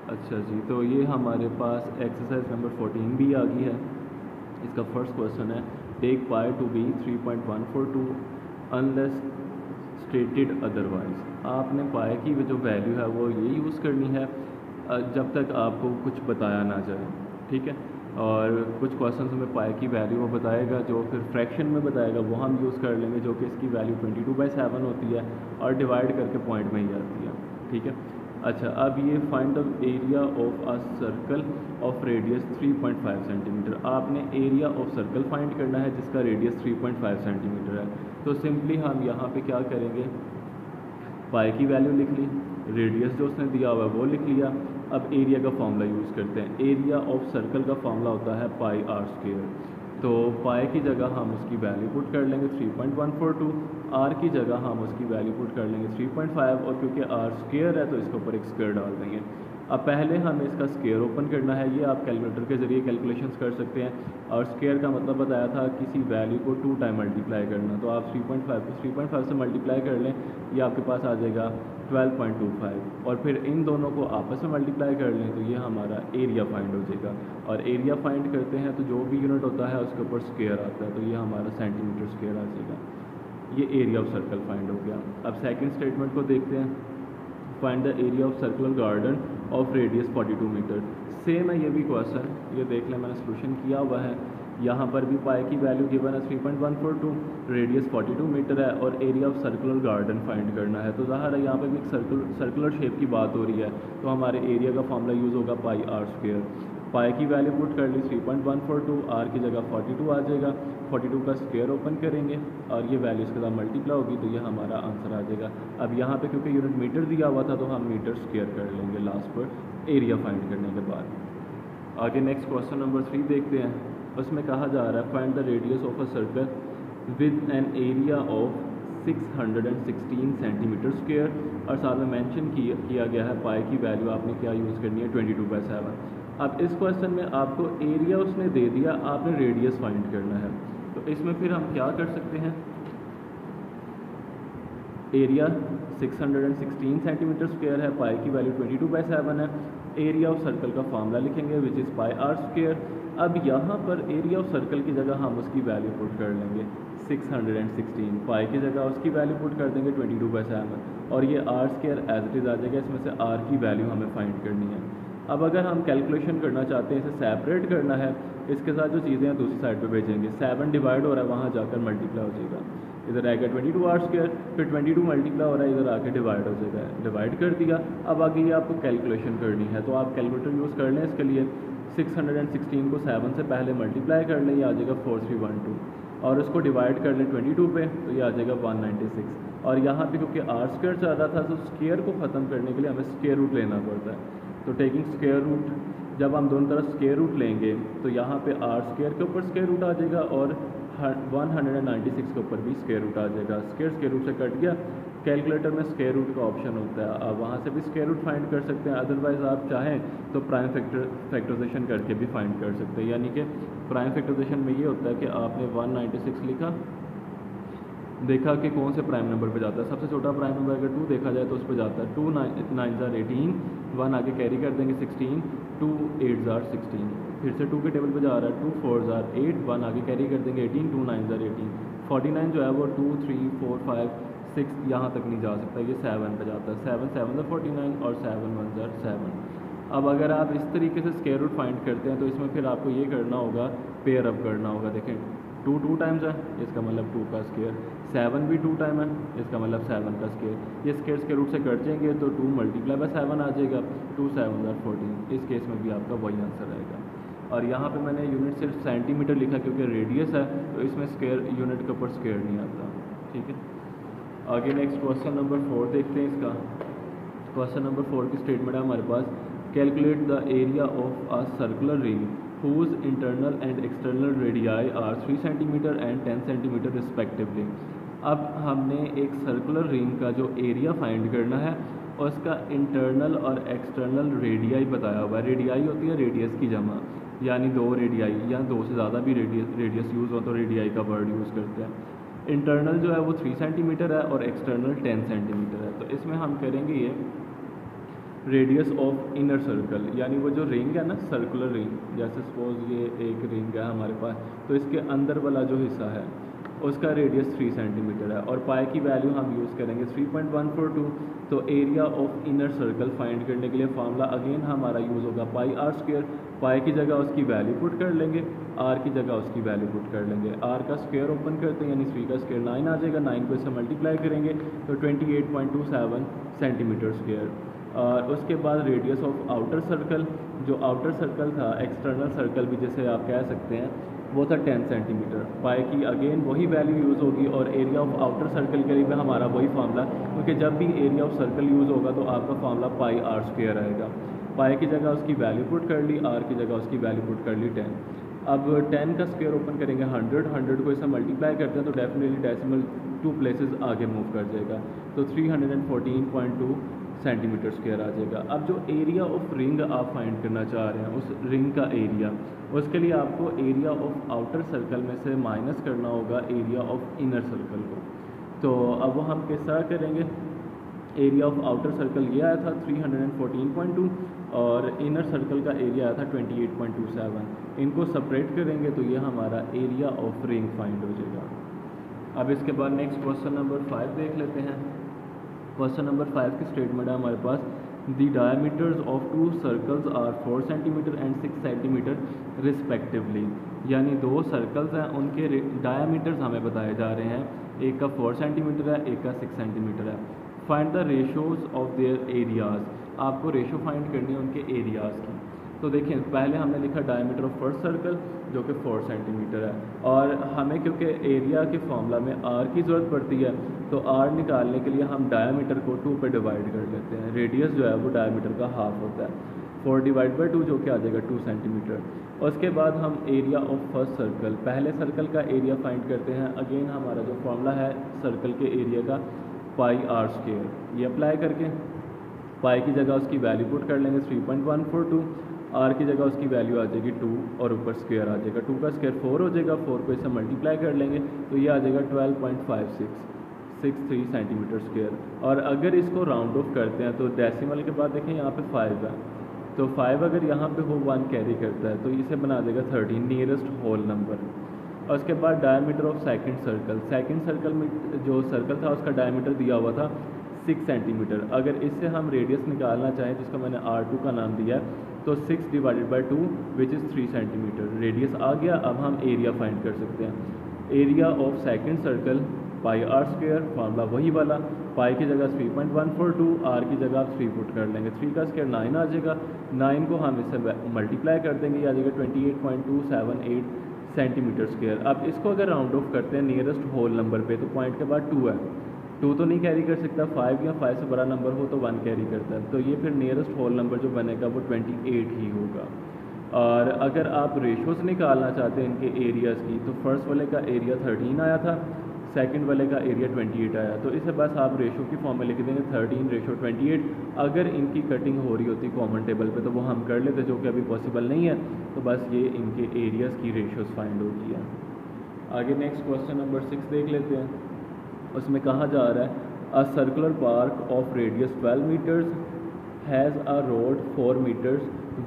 अच्छा जी, तो ये हमारे पास एक्सरसाइज नंबर 14 भी आ गई है। इसका फर्स्ट क्वेश्चन है, take pi to be 3.142 unless stated otherwise. आपने पाई की जो वैल्यू है वो ये यूज़ करनी है जब तक आपको कुछ बताया ना जाए, ठीक है। और कुछ क्वेश्चन में पाई की वैल्यू वो बताएगा, जो फिर फ्रैक्शन में बताएगा वो हम यूज़ कर लेंगे, जो कि इसकी वैल्यू 22/7 होती है और डिवाइड करके पॉइंट में ही आती है, ठीक है। अच्छा, अब ये find the area of a circle of radius 3.5 centimetre. आपने एरिया ऑफ सर्कल फाइंड करना है जिसका रेडियस 3.5 सेंटीमीटर है। तो सिंपली हम यहाँ पे क्या करेंगे, पाई की वैल्यू लिख ली, रेडियस जो उसने दिया हुआ है वो लिख लिया। अब एरिया का फॉर्मूला यूज़ करते हैं। एरिया ऑफ सर्कल का फॉर्मूला होता है पाई आर स्क्वायर। तो पाई की जगह हम उसकी वैल्यू पुट कर लेंगे 3.142, आर की जगह हम उसकी वैल्यू पुट कर लेंगे 3.5, और क्योंकि आर स्क्वायर है तो इसके ऊपर एक स्क्वायर डाल देंगे। अब पहले हमें इसका स्क्वायर ओपन करना है, ये आप कैलकुलेटर के ज़रिए कैलकुलेशंस कर सकते हैं। और स्क्वायर का मतलब बताया था किसी वैल्यू को 2 टाइम मल्टीप्लाई करना, तो आप 3.5 को 3.5 से मल्टीप्लाई कर लें, ये आपके पास आ जाएगा 12.25, और फिर इन दोनों को आपस में मल्टीप्लाई कर लें तो ये हमारा एरिया फाइंड हो जाएगा। और एरिया फाइंड करते हैं तो जो भी यूनिट होता है उसके ऊपर स्क्वायर आता है, तो ये हमारा सेंटीमीटर स्क्वायर आ जाएगा। ये एरिया ऑफ सर्कल फाइंड हो गया। अब सेकंड स्टेटमेंट को देखते हैं, find the area of circular garden of radius 42 metre. Same है ये भी क्वेश्चन, ये देख लें मैंने सोल्यूशन किया हुआ है। यहाँ पर भी पाई की वैल्यू गिवन है 3.142, रेडियस 42 मीटर है और area of circular garden find करना है। तो ज़ाहिर है यहाँ पर भी एक सर्कुलर शेप की बात हो रही है, तो हमारे एरिया का फॉर्मूला यूज़ होगा पाई आर स्क्वायर। पाई की वैल्यू पुट कर ली 3.142, आर की जगह 42 आ जाएगा, 42 का स्क्वायर ओपन करेंगे और ये वैल्यू इसके साथ मल्टीप्लाई होगी तो ये हमारा आंसर आ जाएगा। अब यहाँ पे क्योंकि यूनिट मीटर दिया हुआ था तो हम मीटर स्क्वायर कर लेंगे लास्ट पर एरिया फाइंड करने के बाद। आगे नेक्स्ट क्वेश्चन नंबर 3 देखते हैं। उसमें कहा जा रहा है, find the radius of a circle with an area of 616 centimetre square, और साथ में मेंशन किया गया है पाई की वैल्यू आपने क्या यूज़ करनी है 22/7। अब इस क्वेश्चन में आपको एरिया उसने दे दिया, आपने रेडियस फाइंड करना है। तो इसमें फिर हम क्या कर सकते हैं, एरिया 616 सेंटीमीटर स्क्वायर है, पाई की वैल्यू 22/7 है। एरिया ऑफ सर्कल का फार्मूला लिखेंगे which is pi r square. अब यहाँ पर एरिया ऑफ सर्कल की जगह हम उसकी वैल्यू पुट कर लेंगे 616, पाई की जगह उसकी वैल्यू पुट कर देंगे 22/7, और ये r square as it is आ जाएगा। इसमें से आर की वैल्यू हमें फाइंड करनी है। अब अगर हम कैलकुलेशन करना चाहते हैं, इसे सेपरेट करना है, इसके साथ जो चीज़ें हैं दूसरी साइड पे भेजेंगे। 7 डिवाइड हो रहा है, वहाँ जाकर मल्टीप्लाई हो जाएगा, इधर आएगा 22 आर स्क्वायर, फिर 22 मल्टीप्लाई हो रहा है, इधर आके डिवाइड हो जाएगा, डिवाइड कर दिया। अब आगे ये आपको कैलकुलेशन करनी है, तो आप कैलकुलेटर यूज़ कर लें इसके लिए। 616 को 7 से पहले मल्टीप्लाई कर लें, ये आ जाएगा 4312, और उसको डिवाइड कर लें 22 पे तो ये आ जाएगा 196। और यहाँ पे क्योंकि आर स्क्वायर चल रहा था तो स्क्वायर को ख़त्म करने के लिए हमें स्क्वायर रूट लेना पड़ता है। तो टेकिंग स्क्वायर रूट, जब हम दोनों तरफ स्क्वायर रूट लेंगे तो यहाँ पे आर स्क्वायर के ऊपर स्क्वायर रूट आ जाएगा और 196 के ऊपर भी स्क्वायर रूट आ जाएगा। स्क्वायर रूट से कट गया। कैलकुलेटर में स्क्वायर रूट का ऑप्शन होता है, आप वहाँ से भी स्क्वायर रूट फाइंड कर सकते हैं। अदरवाइज़ आप चाहें तो प्राइम फैक्टराइजेशन करके भी फाइंड कर सकते हैं। यानी कि प्राइम फैक्टराइजेशन में ये होता है कि आपने 196 लिखा, देखा कि कौन से प्राइम नंबर पे जाता है। सबसे छोटा प्राइम नंबर अगर 2 देखा जाए तो उस पर जाता है। 2 9s are 18, 1 आगे कैरी कर देंगे 16, 2 8s are 16, फिर से 2 के टेबल पे जा रहा है। 2 4s are 8, 1 आगे कैरी कर देंगे 18, 2 9s are 18। 49 जो है वो 2 3 4 5 6 यहाँ तक नहीं जा सकता, ये 7 पे जाता है। 7 7s are 49 और 7 1s are 7। अब अगर आप इस तरीके से स्क्वायर रूट फाइंड करते हैं तो इसमें फिर आपको ये करना होगा, पेयर अप करना होगा। देखें 2 2 टाइम्स है, इसका मतलब 2 का स्क्वायर। 7 भी 2 टाइम है, इसका मतलब 7 का स्क्वायर। ये स्क्वायर रूट से कट जाएंगे तो 2 मल्टीप्लाई बाय 7 आ जाएगा, 2 7s are 14। इस केस में भी आपका वही आंसर आएगा। और यहाँ पे मैंने यूनिट सिर्फ सेंटीमीटर लिखा क्योंकि रेडियस है, तो इसमें स्क्वायर यूनिट के ऊपर स्क्वायर नहीं आता, ठीक है। आगे नेक्स्ट क्वेश्चन नंबर 4 देखते हैं। इसका क्वेश्चन नंबर 4 की स्टेटमेंट है हमारे पास, calculate the area of a circular ring whose internal and external radii are 3 cm and 10 cm respectively। अब हमने एक सर्कुलर रिंग का जो एरिया फाइंड करना है और उसका इंटरनल और एक्सटर्नल रेडियाई बताया हुआ है। रेडियाई होती है रेडियस की जमा, यानी 2 रेडियाई या 2 से ज़्यादा भी रेडियस यूज़ हो तो रेडियाई का वर्ड यूज़ करते हैं। इंटरनल जो है वो 3 सेंटीमीटर है और एक्सटर्नल 10 सेंटीमीटर है। तो इसमें हम करेंगे ये रेडियस ऑफ इनर सर्कल, यानी वो जो रिंग है ना, सर्कुलर रिंग, जैसे सपोज ये एक रिंग है हमारे पास, तो इसके अंदर वाला जो हिस्सा है उसका रेडियस 3 सेंटीमीटर है और पाई की वैल्यू हम यूज़ करेंगे 3.142। तो area of inner circle find करने के लिए फार्मूला अगेन हमारा यूज़ होगा पाई आर स्क्वायर। पाई की जगह उसकी वैल्यू पुट कर लेंगे, आर की जगह उसकी वैल्यू पुट कर लेंगे। आर का स्क्वायर ओपन करते हैं यानी 3 का स्क्वायर 9 आ जाएगा, 9 को इससे मल्टीप्लाई करेंगे तो 28.27 सेंटीमीटर स्क्वायर। और उसके बाद रेडियस ऑफ आउटर सर्कल, जो आउटर सर्कल था, एक्सटर्नल सर्कल भी जैसे आप कह सकते हैं, वो था 10 सेंटीमीटर। पाई की अगेन वही वैल्यू यूज़ होगी और एरिया ऑफ आउटर सर्कल के लिए भी हमारा वही फार्मूला, क्योंकि जब भी एरिया ऑफ सर्कल यूज़ होगा तो आपका फार्मूला पाई आर स्क्वायर आएगा। पाई की जगह उसकी वैल्यू पुट कर ली, आर की जगह उसकी वैल्यू पुट कर ली 10। अब 10 का स्क्वायर ओपन करेंगे 100 को इससे मल्टीप्लाई करते हैं तो डेफिनेटली डेसिमल 2 प्लेसेस आगे मूव कर जाएगा, तो 314.2 सेंटीमीटर स्क्वायर आ जाएगा। अब जो एरिया ऑफ रिंग आप फाइंड करना चाह रहे हैं, उस रिंग का एरिया, उसके लिए आपको एरिया ऑफ आउटर सर्कल में से माइनस करना होगा एरिया ऑफ इनर सर्कल को। तो अब वो हम किस तरह करेंगे, एरिया ऑफ आउटर सर्कल ये आया था 314.2 और इनर सर्कल का एरिया आया था 28.27। इनको सेपरेट करेंगे तो ये हमारा एरिया ऑफ रिंग फाइंड हो जाएगा। अब इसके बाद नेक्स्ट क्वेश्चन नंबर 5 देख लेते हैं। क्वेश्चन नंबर 5 की स्टेटमेंट है हमारे पास, the diameters of 2 circles are 4 centimetre and 6 centimetre respectively, यानी 2 सर्कल्स हैं, उनके डायमीटर्स हमें बताए जा रहे हैं, एक का 4 सेंटीमीटर है, एक का 6 सेंटीमीटर है। Find the ratios of their areas, आपको रेशो फाइंड करनी है उनके एरियाज़ की। तो देखिए पहले हमने लिखा डायमीटर ऑफ फर्स्ट सर्कल जो कि 4 सेंटीमीटर है, और हमें क्योंकि एरिया के फॉर्मूला में आर की ज़रूरत पड़ती है तो आर निकालने के लिए हम डायमीटर को 2 पे डिवाइड कर लेते हैं। रेडियस जो है वो डायमीटर का हाफ होता है, 4 डिवाइड बाई 2 जो कि आ जाएगा 2 सेंटीमीटर। उसके बाद हम एरिया ऑफ फर्स्ट सर्कल, पहले सर्कल का एरिया फाइंड करते हैं। अगेन हमारा जो फॉर्मूला है सर्कल के एरिया का पाई आर स्क्वायर, ये अप्लाई करके पाई की जगह उसकी वैल्यू पुट कर लेंगे 3.142, आर की जगह उसकी वैल्यू आ जाएगी 2 और ऊपर स्क्वायर आ जाएगा, 2 का स्क्वायर 4 हो जाएगा, 4 को इससे मल्टीप्लाई कर लेंगे तो ये आ जाएगा 12.5663 सेंटीमीटर स्क्वायर। और अगर इसको राउंड ऑफ करते हैं तो डेसिमल के बाद देखें यहाँ पे 5 है, तो 5 अगर यहाँ पे हो 1 कैरी करता है तो इसे बना देगा 13, नियरेस्ट होल नंबर। और उसके बाद diameter of second circle, second circle में जो सर्कल था उसका डायमीटर दिया हुआ था 6 सेंटीमीटर। अगर इससे हम रेडियस निकालना चाहें जिसका मैंने R2 का नाम दिया है तो 6 divided by 2 which is 3 centimetre radius आ गया। अब हम एरिया फाइंड कर सकते हैं। Area of second circle pi r square, formula वही वाला, पाई की जगह 3.142, आर की जगह आप 3 पुट कर लेंगे, 3 का स्क्वायर 9 आ जाएगा, 9 को हम इससे मल्टीप्लाई कर देंगे, ये आ जाएगा 28.278 सेंटीमीटर स्क्वायर। अब इसको अगर राउंड ऑफ करते हैं नियरेस्ट होल नंबर पे तो पॉइंट के बाद 2 है, 2 तो नहीं कैरी कर सकता, 5 या 5 से बड़ा नंबर हो तो 1 कैरी करता है, तो ये फिर नियरेस्ट होल नंबर जो बनेगा वो 28 ही होगा। और अगर आप रेशोज़ निकालना चाहते हैं इनके एरियाज़ की तो फर्स्ट वाले का एरिया 13 आया था, सेकंड वाले का एरिया 28 आया, तो इसे बस आप रेशो की फॉर्म में लिख देंगे 13:28। अगर इनकी कटिंग हो रही होती कॉमन टेबल पे तो वो हम कर लेते, जो कि अभी पॉसिबल नहीं है, तो बस ये इनके एरियाज़ की रेशोज़ फाइंड होती है। आगे नेक्स्ट क्वेश्चन नंबर 6 देख लेते हैं। उसमें कहा जा रहा है a circular park of radius 12 metres has a road 4 metres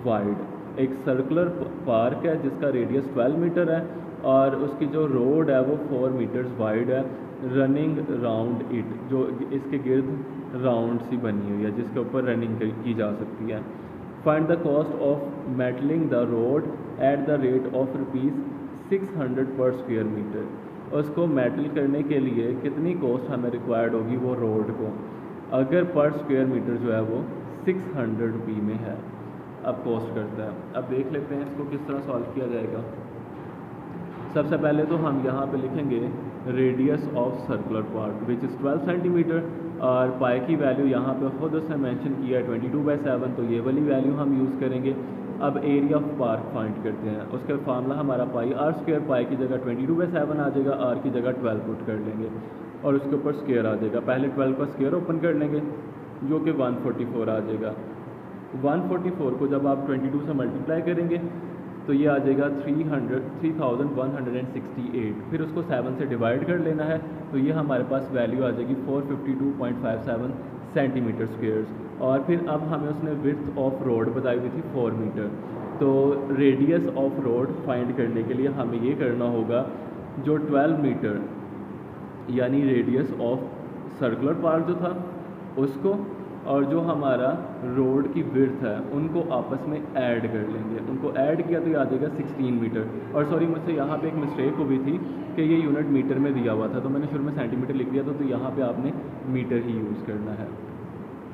wide. एक सर्कुलर पार्क है जिसका रेडियस 12 मीटर है और उसकी जो रोड है वो 4 मीटर्स वाइड है, रनिंग राउंड इट, जो इसके गिर्द राउंड सी बनी हुई है जिसके ऊपर रनिंग की जा सकती है। Find the cost of metalling the road at the rate of ₹600 पर स्क्वायर मीटर। उसको मेटल करने के लिए कितनी कॉस्ट हमें रिक्वायर्ड होगी वो रोड को, अगर पर स्क्वायर मीटर जो है वो 600 रुपये में है। अब कॉस्ट करता है, अब देख लेते हैं इसको किस तरह सॉल्व किया जाएगा। सबसे पहले तो हम यहाँ पे लिखेंगे radius of circular part which is 12 centimetre और पाई की वैल्यू यहाँ पे खुद उसने मेंशन किया है 22/7, तो ये वाली वैल्यू हम यूज़ करेंगे। अब एरिया ऑफ पार्क फाइंड करते हैं, उसका फार्मूला हमारा पाई आर स्क्वायर, पाई की जगह 22/7 आ जाएगा, आर की जगह 12 पुट कर लेंगे और उसके ऊपर स्क्वायर आ जाएगा। पहले 12 का स्क्वायर ओपन कर लेंगे जो कि 144 आ जाएगा। 144 को जब आप 22 से मल्टीप्लाई करेंगे तो ये आ जाएगा 3168, फिर उसको 7 से डिवाइड कर लेना है तो ये हमारे पास वैल्यू आ जाएगी 452.57 सेंटीमीटर स्क्वेयर्स। और फिर अब हमें उसने विड्थ ऑफ रोड बताई हुई थी 4 मीटर। तो रेडियस ऑफ रोड फाइंड करने के लिए हमें ये करना होगा जो 12 मीटर यानी रेडियस ऑफ सर्कुलर पार्ट जो था उसको और जो हमारा रोड की विड्थ है उनको आपस में ऐड कर लेंगे। उनको ऐड किया तो ये आ जाएगा 16 मीटर। और सॉरी मुझसे यहाँ पे एक मिस्टेक हो गई थी कि ये यूनिट मीटर में दिया हुआ था, तो मैंने शुरू में सेंटीमीटर लिख दिया था, तो यहाँ पे आपने मीटर ही यूज़ करना है।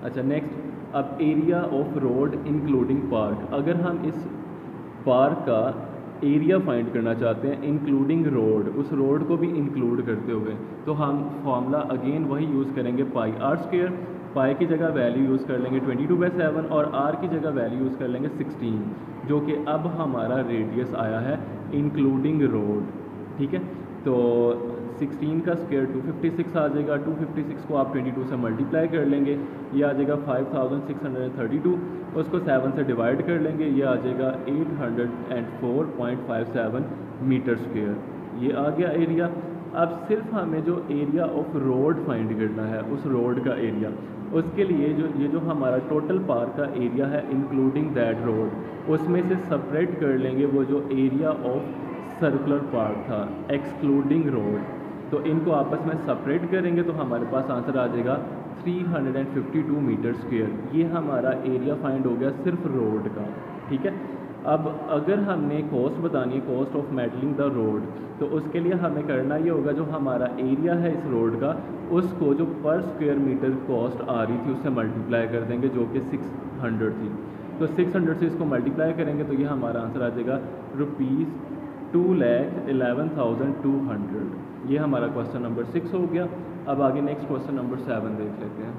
अच्छा नेक्स्ट, अब area of road including park. अगर हम इस पार्क का एरिया फाइंड करना चाहते हैं इंक्लूडिंग रोड, उस रोड को भी इंक्लूड करते हुए, तो हम फॉर्मूला अगेन वही यूज़ करेंगे पाई आर स्क्वायर। पाई की जगह वैल्यू यूज़ कर लेंगे 22/7 और आर की जगह वैल्यू यूज़ कर लेंगे 16, जो कि अब हमारा रेडियस आया है इंक्लूडिंग रोड। ठीक है, तो 16 का स्क्वायर 256 आ जाएगा। 256 को आप 22 से मल्टीप्लाई कर लेंगे, ये आ जाएगा 5632। उसको 7 से डिवाइड कर लेंगे, ये आ जाएगा 804.57 मीटर स्क्वायर। ये आ गया एरिया। अब सिर्फ हमें जो एरिया ऑफ रोड फाइंड करना है, उस रोड का एरिया, उसके लिए ये जो हमारा टोटल पार्क का एरिया है इंक्लूडिंग दैट रोड, उसमें से सेपरेट कर लेंगे वो जो एरिया ऑफ सर्कुलर पार्ट था एक्सक्लूडिंग रोड। तो इनको आपस में सेपरेट करेंगे तो हमारे पास आंसर आ जाएगा 352 मीटर स्क्वायर। ये हमारा एरिया फाइंड हो गया सिर्फ रोड का। ठीक है, अब अगर हमने कॉस्ट बतानी है, cost of metalling the road, तो उसके लिए हमें करना ये होगा जो हमारा एरिया है इस रोड का, उसको जो पर स्क्वायर मीटर कॉस्ट आ रही थी उससे मल्टीप्लाई कर देंगे, जो कि 600 थी। तो 600 से इसको मल्टीप्लाई करेंगे तो ये हमारा आंसर आ जाएगा ₹2,11,200। ये हमारा क्वेश्चन नंबर 6 हो गया। अब आगे नेक्स्ट क्वेश्चन नंबर 7 देख लेते हैं।